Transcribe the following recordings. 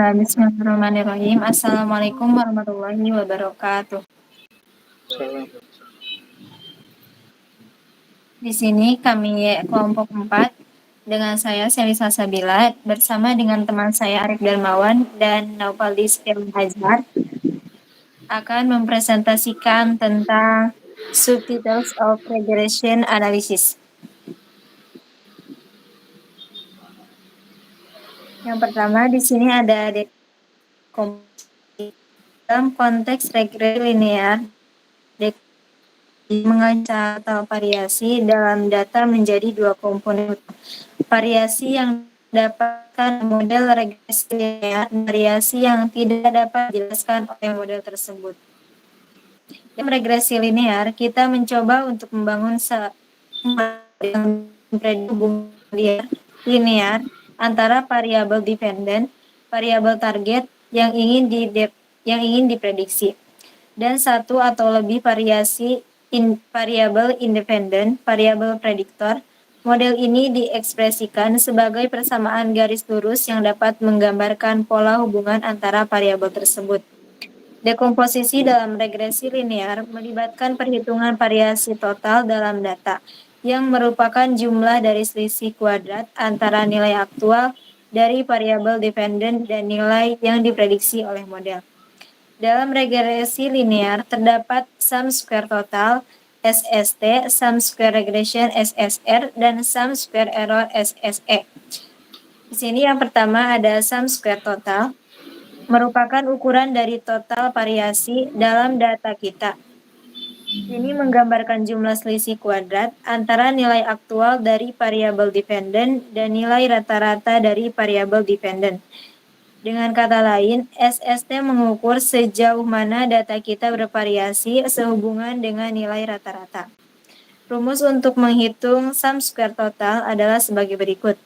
Bismillahirrahmanirrahim. Assalamualaikum warahmatullahi wabarakatuh. Salam. Di sini kami kelompok 4 dengan saya Selisa Sabila bersama dengan teman saya Arif Darmawan dan Naufaldi Setiawan Hazar akan mempresentasikan tentang subtitles of regression analysis. Yang pertama di sini ada dalam konteks regresi linear mengaca atau variasi dalam data menjadi dua komponen. Variasi yang didapatkan model regresi linear, variasi yang tidak dapat dijelaskan oleh model tersebut. Dalam regresi linear, kita mencoba untuk membangun hubungan linear antara variabel dependent, variabel target yang ingin diprediksi, dan satu atau lebih variabel independen, variabel prediktor. Model ini diekspresikan sebagai persamaan garis lurus yang dapat menggambarkan pola hubungan antara variabel tersebut. Dekomposisi dalam regresi linear melibatkan perhitungan variasi total dalam data, yang merupakan jumlah dari selisih kuadrat antara nilai aktual dari variabel dependen dan nilai yang diprediksi oleh model. Dalam regresi linear terdapat sum square total SST, sum square regression SSR, dan sum square error SSE. Di sini yang pertama ada sum square total, merupakan ukuran dari total variasi dalam data kita. Ini menggambarkan jumlah selisih kuadrat antara nilai aktual dari variabel dependen dan nilai rata-rata dari variabel dependen. Dengan kata lain, SST mengukur sejauh mana data kita bervariasi sehubungan dengan nilai rata-rata. Rumus untuk menghitung sum square total adalah sebagai berikut.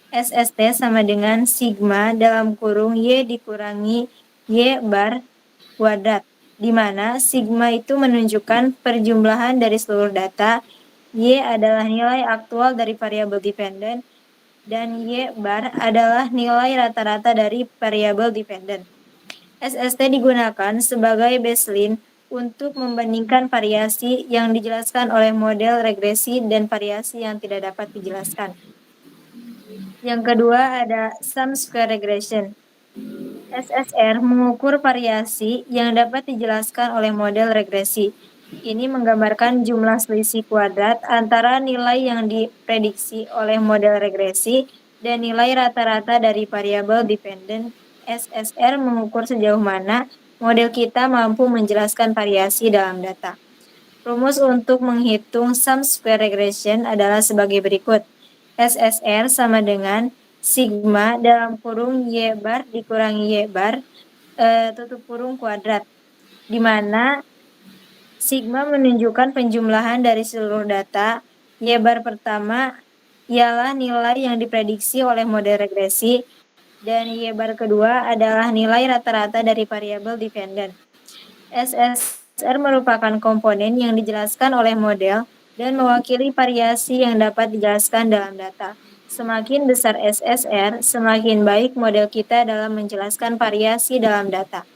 SST sama dengan sigma dalam kurung Y dikurangi Y bar kuadrat, di mana sigma itu menunjukkan perjumlahan dari seluruh data, Y adalah nilai aktual dari variabel dependen, dan Y bar adalah nilai rata-rata dari variabel dependen. SST digunakan sebagai baseline untuk membandingkan variasi yang dijelaskan oleh model regresi dan variasi yang tidak dapat dijelaskan. Yang kedua ada sum square regression. SSR mengukur variasi yang dapat dijelaskan oleh model regresi. Ini menggambarkan jumlah selisih kuadrat antara nilai yang diprediksi oleh model regresi dan nilai rata-rata dari variabel dependen. SSR mengukur sejauh mana model kita mampu menjelaskan variasi dalam data. Rumus untuk menghitung sum square regression adalah sebagai berikut. SSR sama dengan sigma dalam kurung Y bar dikurangi Y bar tutup kurung kuadrat, di mana sigma menunjukkan penjumlahan dari seluruh data. Y bar pertama ialah nilai yang diprediksi oleh model regresi, dan Y bar kedua adalah nilai rata-rata dari variabel dependen. SSR merupakan komponen yang dijelaskan oleh model dan mewakili variasi yang dapat dijelaskan dalam data. Semakin besar SSR, semakin baik model kita dalam menjelaskan variasi dalam data.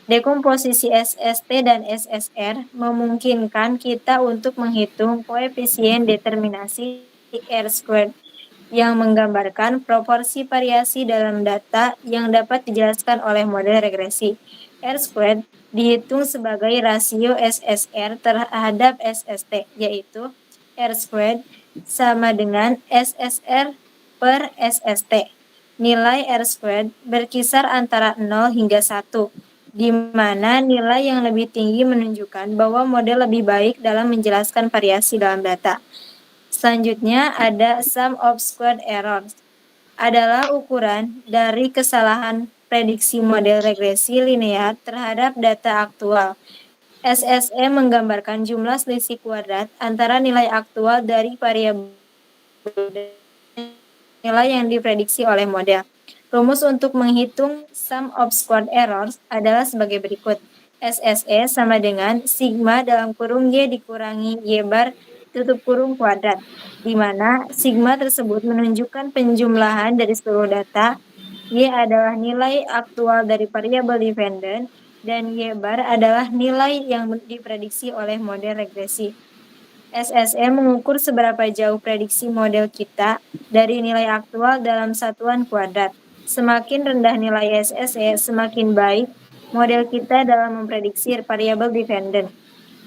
Dekomposisi SST dan SSR memungkinkan kita untuk menghitung koefisien determinasi R-squared yang menggambarkan proporsi variasi dalam data yang dapat dijelaskan oleh model regresi. R-squared dihitung sebagai rasio SSR terhadap SST, yaitu R-squared sama dengan SSR per SST. Nilai R-squared berkisar antara 0 hingga 1, di mana nilai yang lebih tinggi menunjukkan bahwa model lebih baik dalam menjelaskan variasi dalam data. Selanjutnya ada sum of squared errors, adalah ukuran dari kesalahan prediksi model regresi linear terhadap data aktual. SSE menggambarkan jumlah selisih kuadrat antara nilai aktual dari variabel nilai yang diprediksi oleh model. Rumus untuk menghitung sum of squared errors adalah sebagai berikut. SSE sama dengan sigma dalam kurung Y dikurangi Y bar tutup kurung kuadrat, di mana sigma tersebut menunjukkan penjumlahan dari seluruh data, Y adalah nilai aktual dari variabel dependent, dan Y bar adalah nilai yang diprediksi oleh model regresi. SSE mengukur seberapa jauh prediksi model kita dari nilai aktual dalam satuan kuadrat. Semakin rendah nilai SSE, semakin baik model kita dalam memprediksi variabel dependent.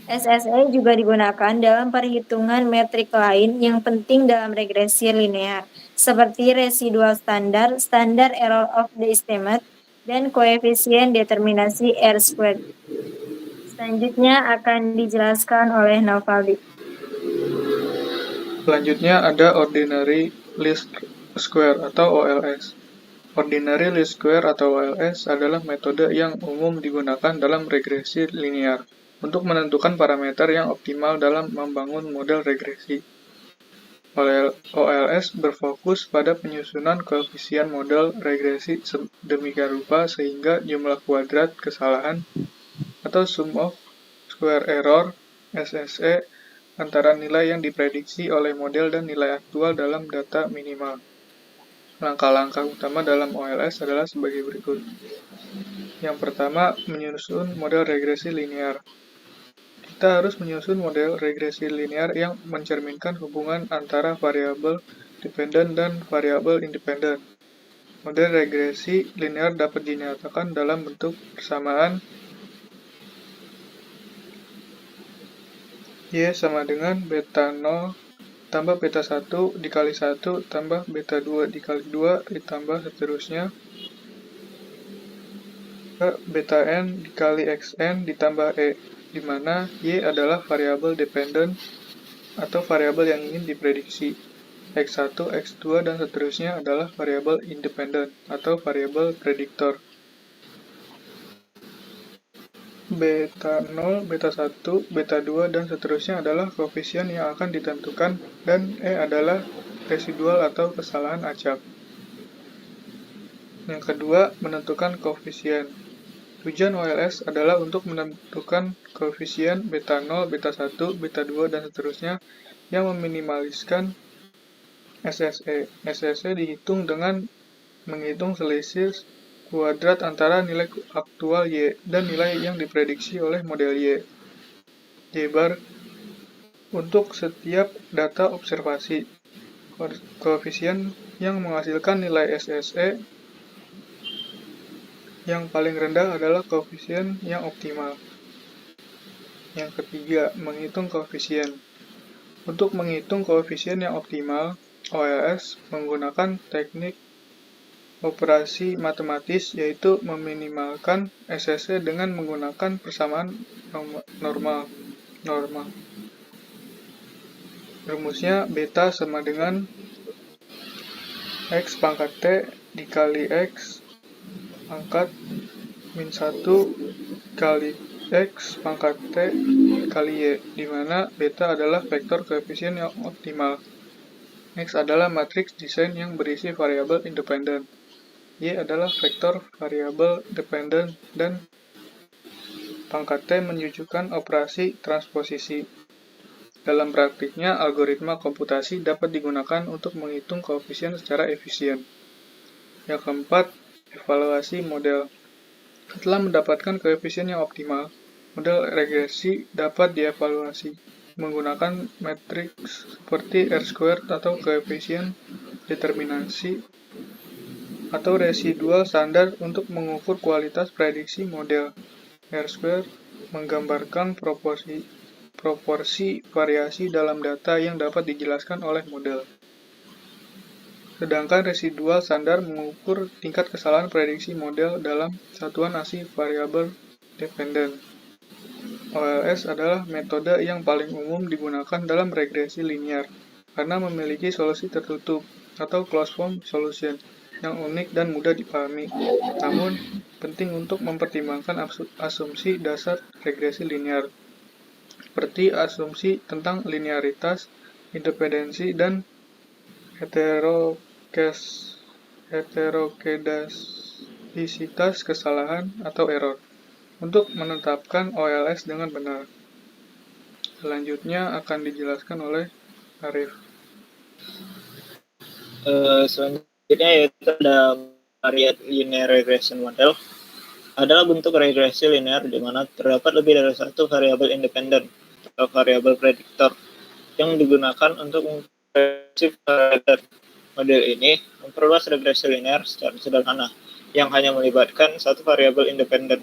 SSE juga digunakan dalam perhitungan metrik lain yang penting dalam regresi linear, seperti residual standar, standar error of the estimate, dan koefisien determinasi R-squared. Selanjutnya akan dijelaskan oleh Navaldi. Selanjutnya ada Ordinary Least Square atau OLS. Ordinary Least Square atau OLS adalah metode yang umum digunakan dalam regresi linear untuk menentukan parameter yang optimal dalam membangun model regresi. OLS berfokus pada penyusunan koefisien model regresi demikian rupa sehingga jumlah kuadrat kesalahan atau sum of square error SSE antara nilai yang diprediksi oleh model dan nilai aktual dalam data minimal. Langkah-langkah utama dalam OLS adalah sebagai berikut. Yang pertama, menyusun model regresi linear. Kita harus menyusun model regresi linear yang mencerminkan hubungan antara variabel dependent dan variabel independent. Model regresi linear dapat dinyatakan dalam bentuk persamaan Y sama dengan beta 0 tambah beta 1 dikali 1 tambah beta 2 dikali 2 ditambah seterusnya ke beta n dikali xn ditambah e, di mana Y adalah variabel dependent atau variabel yang ingin diprediksi. X1, X2, dan seterusnya adalah variabel independent atau variabel prediktor. Beta 0, beta 1, beta 2, dan seterusnya adalah koefisien yang akan ditentukan, dan E adalah residual atau kesalahan acak. Yang kedua, menentukan koefisien. Tujuan OLS adalah untuk menentukan koefisien beta 0, beta 1, beta 2, dan seterusnya yang meminimaliskan SSE. SSE dihitung dengan menghitung selisih kuadrat antara nilai aktual Y dan nilai yang diprediksi oleh model Y. Y bar untuk setiap data observasi. Koefisien yang menghasilkan nilai SSE yang paling rendah adalah koefisien yang optimal. Yang ketiga, menghitung koefisien. Untuk menghitung koefisien yang optimal, OLS menggunakan teknik operasi matematis, yaitu meminimalkan SSE dengan menggunakan persamaan normal. Rumusnya beta sama dengan X pangkat T dikali X pangkat min 1 kali X pangkat T kali Y, di mana beta adalah vektor koefisien yang optimal. X adalah matriks desain yang berisi variabel independen. Y adalah vektor variabel dependent, dan pangkat T menunjukkan operasi transposisi. Dalam praktiknya, algoritma komputasi dapat digunakan untuk menghitung koefisien secara efisien. Yang keempat, evaluasi model. Setelah mendapatkan koefisien yang optimal, model regresi dapat dievaluasi menggunakan matriks seperti R-squared atau koefisien determinasi atau residual standar untuk mengukur kualitas prediksi model. R-squared menggambarkan proporsi variasi dalam data yang dapat dijelaskan oleh model. Sedangkan residual standar mengukur tingkat kesalahan prediksi model dalam satuan ASI variabel dependent. OLS adalah metode yang paling umum digunakan dalam regresi linear karena memiliki solusi tertutup atau closed form solution yang unik dan mudah dipahami. Namun, penting untuk mempertimbangkan asumsi dasar regresi linear, seperti asumsi tentang linearitas, independensi, dan heterokedastisitas kesalahan atau error untuk menetapkan OLS dengan benar. Selanjutnya akan dijelaskan oleh Arif. Selanjutnya yaitu ada multivariate linear regression model adalah bentuk regresi linear di mana terdapat lebih dari satu variabel independen atau variabel prediktor yang digunakan untuk memprediksi parameter. Model ini memperluas regresi linear secara sederhana yang hanya melibatkan satu variabel independen.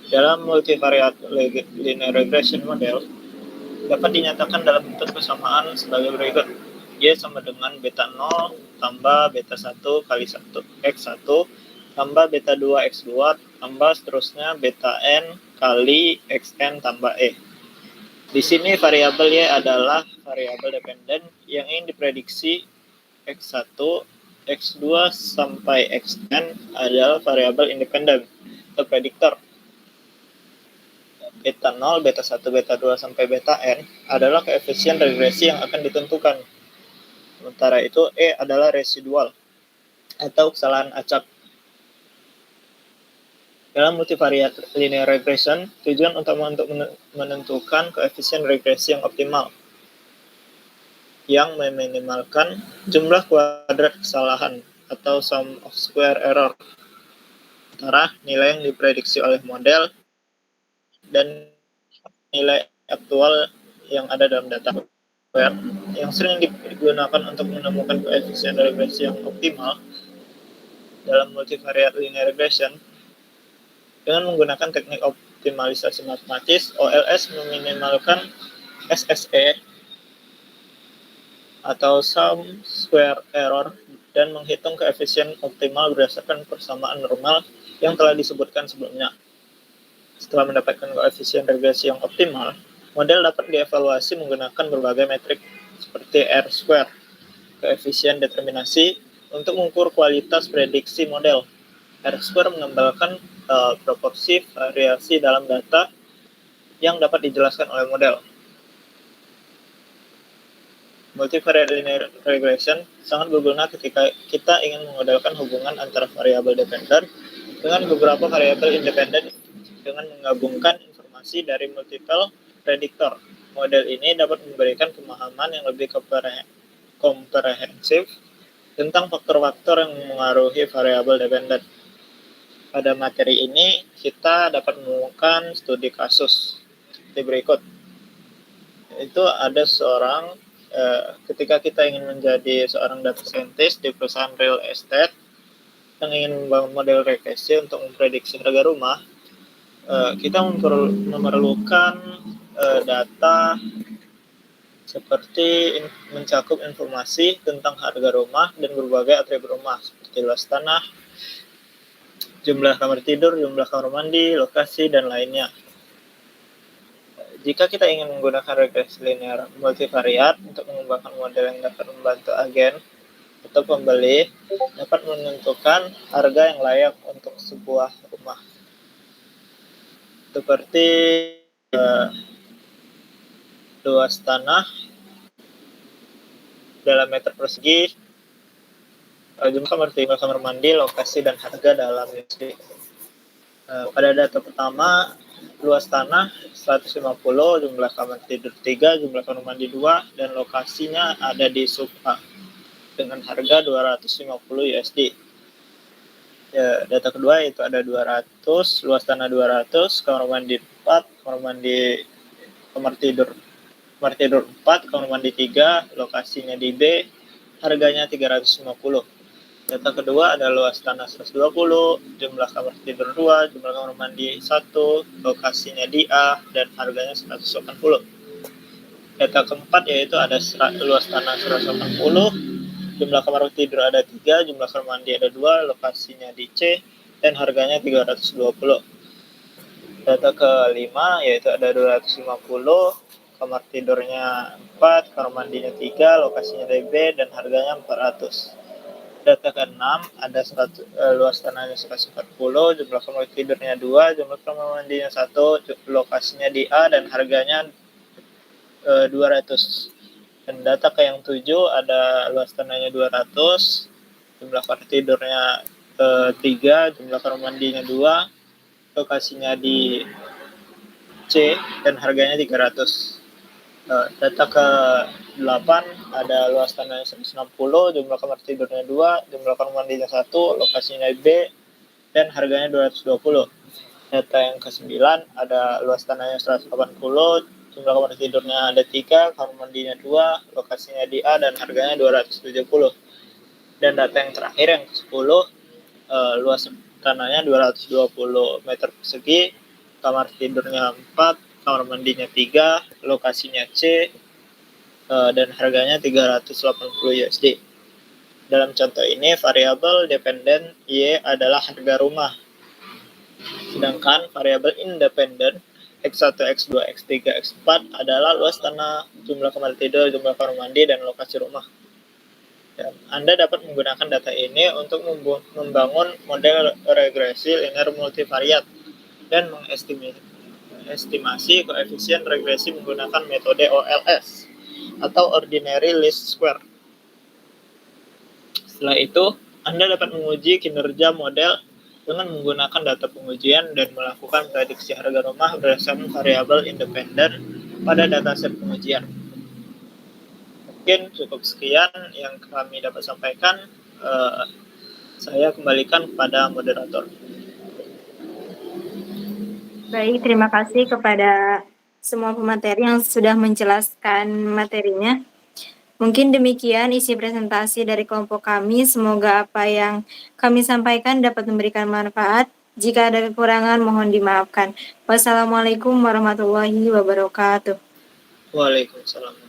Dalam multivariate linear regression model dapat dinyatakan dalam bentuk persamaan sebagai berikut. Y sama dengan beta 0 tambah beta 1 kali 1 x1 tambah beta 2 x2 tambah seterusnya beta n kali xn tambah e. Di sini variabel Y adalah variabel dependen yang ingin diprediksi. X1, X2 sampai Xn adalah variabel independen atau prediktor. Beta 0, beta 1, beta 2 sampai beta n adalah koefisien regresi yang akan ditentukan. Sementara itu E adalah residual atau kesalahan acak. Dalam multivariate linear regression, tujuan utama untuk menentukan koefisien regresi yang optimal yang meminimalkan jumlah kuadrat kesalahan atau sum of square error antara nilai yang diprediksi oleh model dan nilai aktual yang ada dalam data. Yang sering digunakan untuk menemukan koefisien regresi yang optimal dalam multivariate linear regression dengan menggunakan teknik optimalisasi matematis. OLS meminimalkan SSE atau sum square error dan menghitung koefisien optimal berdasarkan persamaan normal yang telah disebutkan sebelumnya. Setelah mendapatkan koefisien regresi yang optimal, model dapat dievaluasi menggunakan berbagai metrik seperti R-square, koefisien determinasi, untuk mengukur kualitas prediksi model. R-square menggambarkan proporsi variasi dalam data yang dapat dijelaskan oleh model. Multivariate linear regression sangat berguna ketika kita ingin mengodelkan hubungan antara variabel dependen dengan beberapa variabel independen dengan menggabungkan informasi dari multiple prediktor. Model ini dapat memberikan pemahaman yang lebih komprehensif tentang faktor-faktor yang mengaruhi variabel dependen. Pada materi ini, kita dapat menemukan studi kasus seperti berikut. Itu ada seorang ketika kita ingin menjadi seorang data scientist di perusahaan real estate yang ingin membangun model regresi untuk memprediksi harga rumah, kita memerlukan data seperti mencakup informasi tentang harga rumah dan berbagai atribut rumah seperti luas tanah, jumlah kamar tidur, jumlah kamar mandi, lokasi, dan lainnya. Jika kita ingin menggunakan regresi linear multivariate untuk mengembangkan model yang dapat membantu agen atau pembeli dapat menentukan harga yang layak untuk sebuah rumah. Seperti luas tanah dalam meter persegi, jumlah kamar tidur, kamar mandi, lokasi, dan harga dalam USD. Pada data pertama, luas tanah 150, jumlah kamar tidur 3, jumlah kamar mandi 2, dan lokasinya ada di sub A dengan harga 250 USD. Data kedua itu ada 200, luas tanah 200, kamar mandi 4, kamar tidur 4, kamar mandi 3, lokasinya di B, harganya 350. Data kedua ada luas tanah 120, jumlah kamar tidur 2, jumlah kamar mandi 1, lokasinya di A, dan harganya 180. Data keempat yaitu ada luas tanah 180, jumlah kamar tidur ada 3, jumlah kamar mandi ada 2, lokasinya di C, dan harganya 320. Data kelima yaitu ada 250, kamar tidurnya 4, kamar mandinya 3, lokasinya di B, dan harganya 400. Data ke-6 ada luas tanahnya 140, jumlah kamar tidurnya 2, jumlah kamar mandinya 1, lokasinya di A, dan harganya 200. Dan data ke yang 7 ada luas tanahnya 200, jumlah kamar tidurnya 3, jumlah kamar mandinya 2, lokasinya di C, dan harganya 300. Data ke-8 ada luas tanahnya 160, jumlah kamar tidurnya 2, jumlah kamar mandinya 1, lokasinya B, dan harganya 220. Data yang ke-9 ada luas tanahnya 180, jumlah kamar tidurnya ada 3, kamar mandinya 2, lokasinya di A, dan harganya 270. Dan data yang terakhir yang ke-10, luas tanahnya 220 meter persegi, kamar tidurnya 4, kamar mandinya 3, lokasinya C, dan harganya 380 USD. Dalam contoh ini, variabel dependen Y adalah harga rumah. Sedangkan variabel independen X1, X2, X3, X4 adalah luas tanah, jumlah kamar tidur, jumlah kamar mandi, dan lokasi rumah. Dan Anda dapat menggunakan data ini untuk membangun model regresi linear multivariat dan mengestimasi koefisien regresi menggunakan metode OLS atau Ordinary Least Square. Setelah itu, Anda dapat menguji kinerja model dengan menggunakan data pengujian dan melakukan prediksi harga rumah berdasarkan variabel independen pada dataset pengujian. Mungkin cukup sekian yang kami dapat sampaikan. Saya kembalikan kepada moderator. Baik, terima kasih kepada semua pemateri yang sudah menjelaskan materinya. Mungkin demikian isi presentasi dari kelompok kami. Semoga apa yang kami sampaikan dapat memberikan manfaat. Jika ada kekurangan, mohon dimaafkan. Wassalamualaikum warahmatullahi wabarakatuh. Waalaikumsalam.